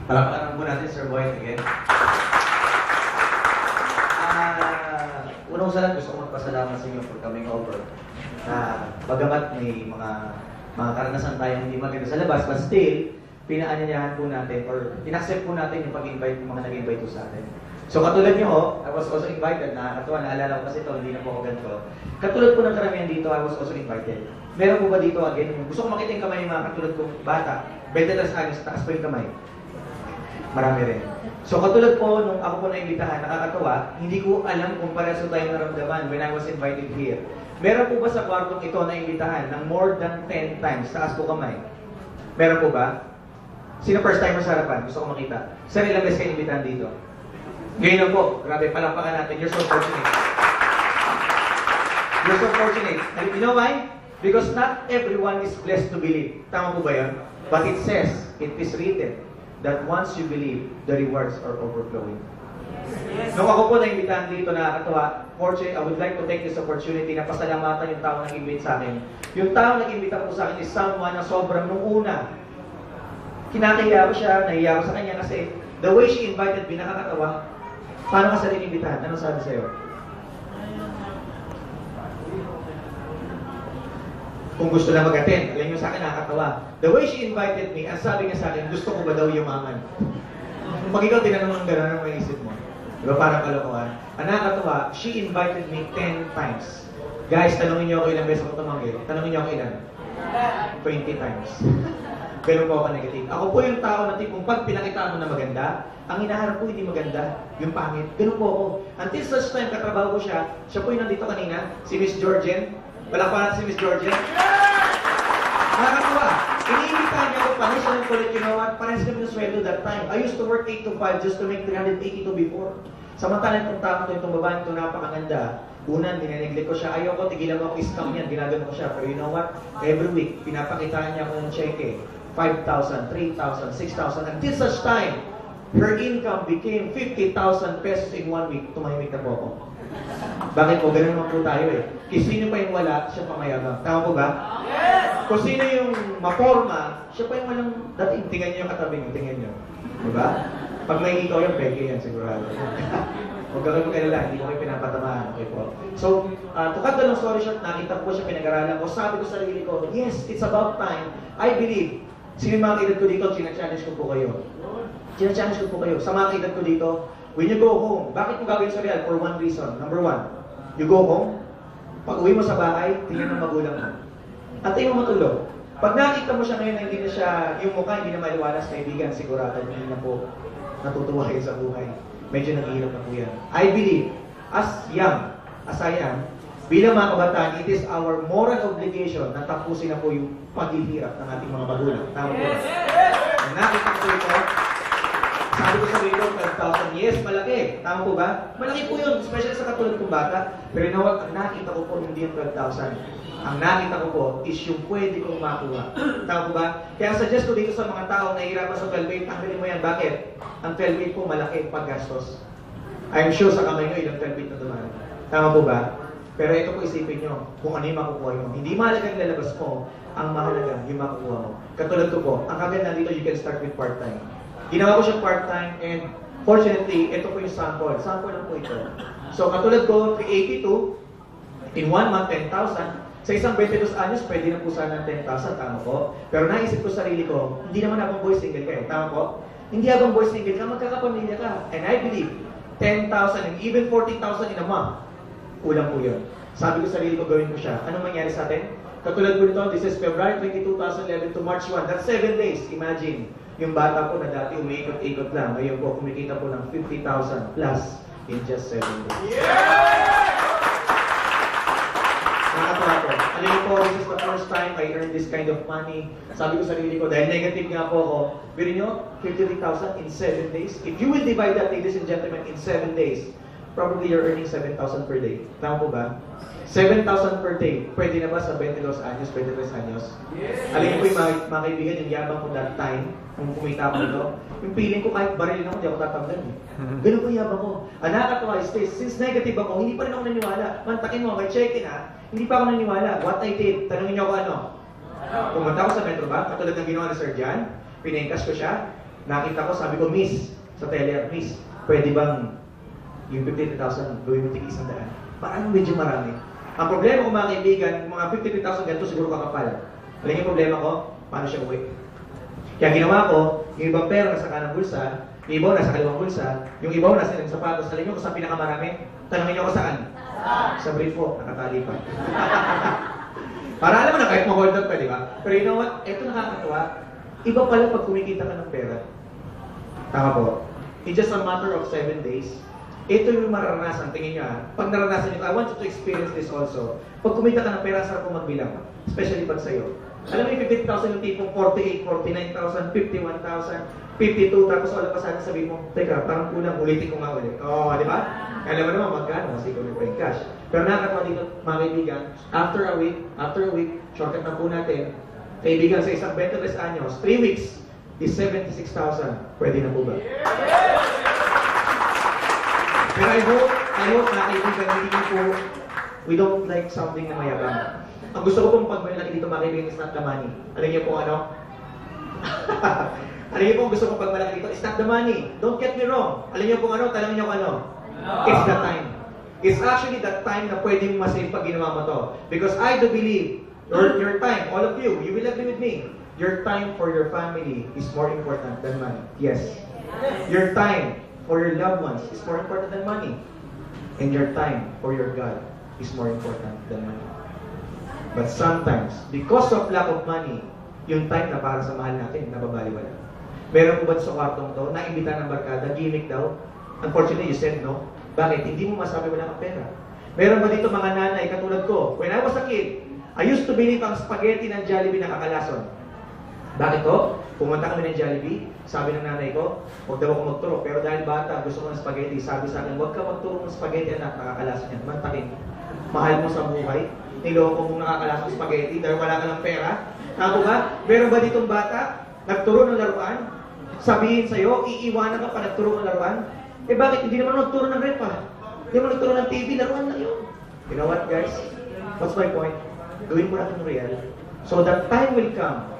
Palakpakan po natin, Sir Boyd, again. Unang sa lahat, gusto ko magpasalamat sa inyo for coming over. Bagamat may mga karanasan tayong hindi maganda sa labas, but still, pinaanyayahan po natin or inaccept po natin yung pag-invite ng mga nag-invite po sa atin. So katulad nyo, I was also invited, nakakatuwa, naalala ko kasi ito, hindi na po ako ganito. Katulad po ng karamihan dito, I was also invited. Meron po ba dito again? Gusto ko makita yung kamay ng mga katulad kong bata, 23 anos, taas po yung kamay. Marami rin. So katulad po, nung ako po na-imbitahan, nakakatawa, hindi ko alam kung pareso tayong naramdaman when I was invited here. Meron po ba sa kwartong ito na-imbitahan ng more than 10 times? Taas po kamay. Meron po ba? Sino first timer sa harapan? Gusto ko makita. Saan ilang beses kayo imbitahan dito? Ngayon lang po. Grabe, palakpakan natin. You're so fortunate. You're so fortunate. And you know why? Because not everyone is blessed to believe. Tama po ba yun? But it says, it is written, that once you believe, the rewards are overflowing. Nung ako po na-imbitahan dito, nakakatawa, I would like to take this opportunity na pasalamatan yung tao nag-invite sa akin. Yung tao nag-invita po sa akin is someone na sobrang nung una. Kinakahiya ko siya, nahiya ko sa kanya kasi the way she invited me, nakakatawa. Paano ka sa rin-imbitahan? Anong sabi sa'yo? Kung gusto lang mag-attend, alam nyo sa akin, nakakatawa. The way she invited me, ang sabi niya sa akin, gusto ko ba daw yumaman? Pag ikaw tinanong ng gano'n, ang maisip mo. Diba parang kalokohan? Ang nakakatawa, she invited me 10 times. Guys, tanongin niyo ako ilang beses ako tumanggi. Tanongin niyo ako ilan? 20 times. Ganun po ako negative. Ako po yung tao na tipong pag pinakita mo na maganda, ang hinaharap ko hindi maganda, yung pangit. Ganun po ako. Until such time, katrabaho ko siya po yung nandito kanina, si Miss Georgian. Palakpakan si Miss Georgian. Nakakatawa. Iniimitahan niya ko, pares siya ng kulit, you know what? Pares kami ng sweldo that time. I used to work 8 to 5 just to make 382 before. Samantalang itong tao itong babae ito, napakaganda. Una, nineneglect ko siya. Ayoko, tigilan mo ako, scam yan. Ginagano ko siya. Pero you know what? Every week, pinapakitaan niya ako ng cheque. 5,000, 3,000, 6,000. Until such time, her income became 50,000 pesos in 1 week. Tumahimik na po ako. Bakit po? Ganun naman po tayo eh. Kung sino pa yung wala, siya pa mayabang. Tama po ba? Yes! Kung sino yung maporma, siya pa yung walang dating. Tingnan niyo yung katabi niyo. Tingnan niyo. Diba? Pag may ikaw yung peke yan, sigurado. Huwag ka kayo mag-alala, hindi ko kayo pinapatamaan. Okay po. So, to cut the long story short, nakita ko siya, pinag-aralan ko. Sabi ko sa sarili ko, yes, it's about time. I believe. Sino yung mga kailan ko dito, china-challenge ko po kayo. China-challenge ko po kayo. Sa mga kailan ko dito, when you go home, bakit mo gagawin sa real? For one reason. Number one, you go home, pag uwi mo sa bahay, tingnan ng magulang mo. At tingnan mo matulog. Pag nakita mo siya ngayon na hindi na siya, yung mukha hindi na maliwalas, kaibigan, sigurado hindi na po natutuwa kayo sa buhay. Medyo naghihirap na po yan. I believe, as young, as I am, bilang mga kabataan, it is our moral obligation na tapusin na po yung paghihirap ng ating mga magulang. Tama po ba? Nakita ko ito, sabi ko sa video, 12,000. Yes, malaki. Tama po ba? Malaki po yun, especially sa katulad kong bata. Pero you know what? Ang nakita ko po hindi yung 12,000. Ang nakita ko po is yung pwede kong makuha. Tama po ba? Kaya suggest ko dito sa mga tao na hirapan sa 12-8, tanggalin mo yan. Bakit? Ang 12-8 po malaki paggastos. I'm sure sa kamay nyo ilang 12-8 na dumaan. Tama po ba? Pero ito po isipin nyo, kung ano yung makukuha nyo. Hindi mahalaga yung lalabas mo, ang mahalaga yung makukuha mo. Katulad ko po, ang kaganda dito, you can start with part-time. Ginawa ko siya part-time and fortunately, ito po yung sample. Sample lang po ito. So katulad ko, 382, in 1 month, 10,000. Sa isang 22 anyos, pwede na po sana 10,000, tama po. Pero naisip ko sarili ko, hindi naman habang boy single ka eh, tama po? Hindi habang boy single ka, magkakapamilya ka. And I believe, 10,000 and even 40,000 in a month, kulang po yun. Sabi ko sarili ko, gawin ko siya. Anong mangyari sa atin? Katulad po nito, this is February 22, 2011 to March 1. That's 7 days. Imagine, yung bata po na dati umiikot-ikot lang, ngayon po kumikita po ng 50,000 plus in just 7 days. Yeah! Nakatawa po. Alam niyo po, this is the first time I earned this kind of money. Sabi ko sa sarili ko, dahil negative nga po ako, pero nyo, 53,000 in 7 days. If you will divide that, ladies and gentlemen, in 7 days, probably you're earning 7,000 per day. Tama po ba? 7,000 per day. Pwede na ba sa 22 anyos, 23 anyos? Yes. Alam niyo po yung mga kaibigan, yung yabang ko that time, kung kumita ko ito, yung feeling ko kahit baril na ako, hindi ako tatanggal. Ganun po yabang ko. Ang nakakatawa is this, since negative ako, hindi pa rin ako naniwala. Mantakin mo, may check-in ha, hindi pa ako naniwala. What I did, tanungin niyo ako ano? Pumunta ako sa Metro Bank, katulad ng ginawa ni Sir Jan, pinengkas ko siya, Nakita ko, sabi ko, Miss, sa teller, Miss, pwede bang yung 50,000 gawin mo tig 100? Parang medyo marami. Ang problema ko mga kaibigan, mga 50,000 ganito siguro kakapal. Alam niyo yung problema ko? Paano siya uwi? Kaya ginawa ko, yung ibang pera nasa kanang bulsa, yung ibaw nasa kaliwang bulsa, yung ibaw nasa ilang sapatos. Alam niyo kung saan pinakamarami? Tanungin niyo ako saan? Sa brief ko, nakatali pa. Para alam mo na kahit ma-hold up ka, di ba? Pero you know what? Ito nakakatawa. Iba pala pag kumikita ka ng pera. Tama po. In just a matter of 7 days, ito yung mararanasan. Tingin niyo pag naranasan niyo, I want you to experience this also. Pag kumita ka ng pera, sarap ko magbilang. Especially pag sa'yo. Alam mo yung 50,000 yung tipong 48, 49,000, 51,000, 52, tapos wala pa sana sabihin mo, teka, parang kulang, ulitin ko nga ulit. Oo, di ba? Alam mo naman magkano, kasi ikaw yung cash. Pero nakakatawa dito, mga kaibigan, after a week, shortcut na po natin, kaibigan sa isang 23 anyos, 3 weeks, is 76,000. Pwede na po ba? Pero I hope mga kaibigan, hindi po, we don't like something na mayabang. Ang gusto ko pong pagmalaki dito mga kaibigan is not the money. Alam niyo po ano? Alam niyo po ang gusto kong pagmalaki dito is not the money. Don't get me wrong. Alam niyo po ano? Talangin niyo ano? It's the time. It's actually the time na pwede mo masave pag ginawa mo to. Because I do believe your time, all of you will agree with me. Your time for your family is more important than money. Yes. Your time for your loved ones is more important than money. And your time for your God is more important than money. But sometimes, because of lack of money, yung time na para sa mahal natin, nababaliwala. Meron po ba sa kwartong to, naimbita ng barkada, gimmick daw? Unfortunately, you said no. Bakit? Hindi mo masabi wala kang pera. Meron ba dito mga nanay, katulad ko, when I was a kid, I used to believe ang spaghetti ng Jollibee nakakalason. Bakit to? Pumunta kami ng Jollibee, sabi ng nanay ko, huwag daw ako magturo. Pero dahil bata, gusto ko ng spaghetti, sabi sa akin, huwag ka magturo ng spaghetti, anak, nakakalason yan. Mantakin. Mahal mo sa buhay. Niloko mong nakakalasang spaghetti dahil wala ka ng pera. Tama ba? Meron ba ditong bata? Nagturo ng laruan? Sabihin sa'yo, iiwanan ka pa nagturo ng laruan? Eh bakit? Hindi naman nagturo ng rep Hindi naman nagturo ng TV, laruan lang yun. You know what guys? What's my point? Gawin mo natin real. So that time will come,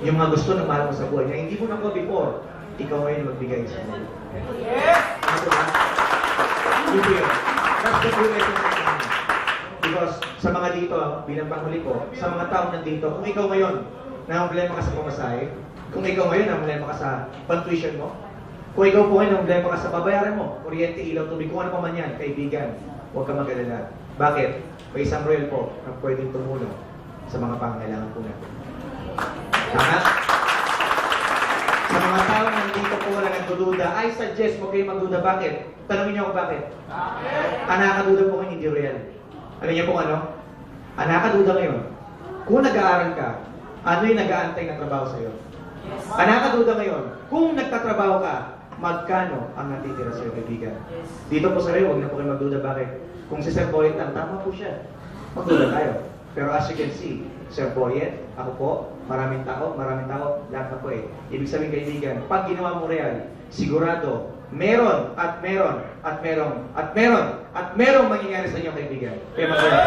yung mga gusto ng mahal mo sa buhay na hindi mo nakuha before, ikaw ngayon magbigay sa buhay. Ano ba? That's the true essence. Because sa mga dito, bilang panghuli ko, sa mga taong nandito, kung ikaw ngayon, na-problema ka sa pamasahe, kung ikaw ngayon, na-problema ka sa pan-tuition mo, kung ikaw po ngayon, na-problema ka sa babayaran mo, kuryente, ilaw, tubig, kung ano pa man yan, kaibigan, huwag ka mag-alala. Bakit? May isang royal po na pwedeng tumulong sa mga pangangailangan po natin. Tama? Sa mga taong nandito po wala nagdududa, I suggest mo kayo magduda. Bakit? Tanungin niyo ako bakit? Nakakaduda po kayo, hindi real. Alam niyo po ano? Nakakaduda ngayon. Kung nag-aaral ka, ano yung nag-aantay ng trabaho sa'yo? Nakakaduda ngayon. Kung nagtatrabaho ka, magkano ang natitira sa'yo, kaibigan? Dito po sa rin, huwag na po kayo magduda. Bakit? Kung si Sir Boyet lang, tama po siya. Magduda tayo. Pero as you can see, Sir Boyet, ako po, maraming tao, lahat na po eh. Ibig sabihin kaibigan, pag ginawa mo real, sigurado, meron at meron at merong mangyayari sa inyo kaibigan. Kaya magduda.